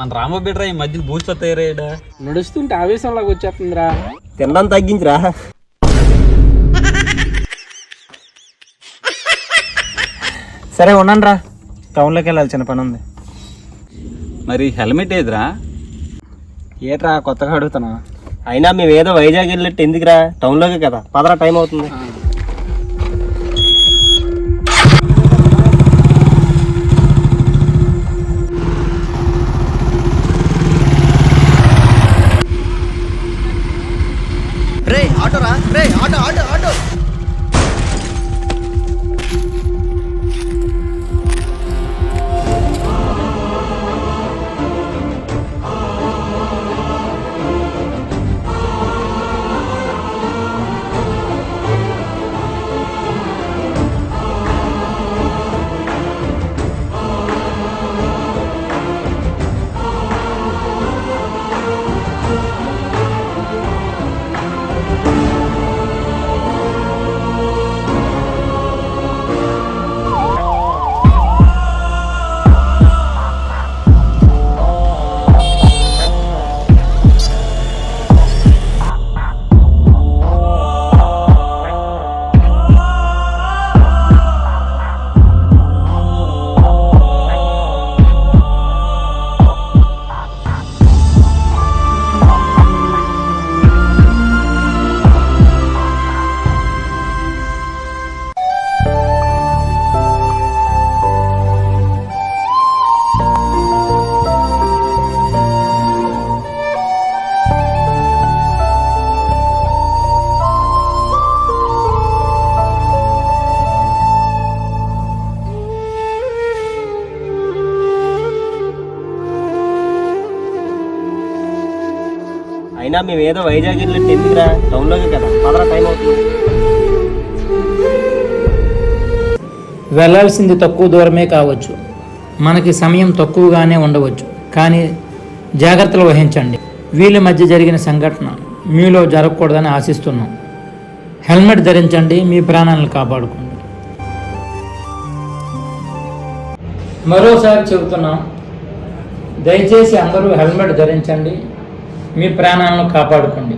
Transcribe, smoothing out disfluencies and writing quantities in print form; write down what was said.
మన రామ బిడ్రా ఈ మధ్యన బూస్ట్ తయారయ్యాడా. నడుస్తుంటే ఆవేశంలాగా వచ్చేస్తుందిరా. తినడం తగ్గించిరా. సరే ఉండండి రా, టౌన్లోకి వెళ్ళాలి, చిన్న పని ఉంది. మరి హెల్మెట్ ఏదిరా? ఏట్రా కొత్తగా అడుగుతున్నా? అయినా మేము ఏదో వైజాగ్ వెళ్ళినట్టు ఎందుకురా, టౌన్లోకే కదా, పదరా టైం అవుతుంది. రే ఆటోరా, రే ఆటో ఆటో ఆటో. అయినా మేము ఏదో వైజాగ్ వెళ్ళినట్టు ఎందుకురా, టౌన్లోకే కదా, పదరా టైం అవుతుంది. వెళ్ళాల్సింది తక్కువ దూరమే కావచ్చు, మనకి సమయం తక్కువగానే ఉండవచ్చు, కానీ జాగ్రత్తలు వహించండి. వీళ్ళ మధ్య జరిగిన సంఘటన మీలో జరగకూడదని ఆశిస్తున్నాం. హెల్మెట్ ధరించండి, మీ ప్రాణాలను కాపాడుకోండి. మరోసారి చెబుతున్నాం, దయచేసి అందరూ హెల్మెట్ ధరించండి, మీ ప్రాణాలను కాపాడుకోండి.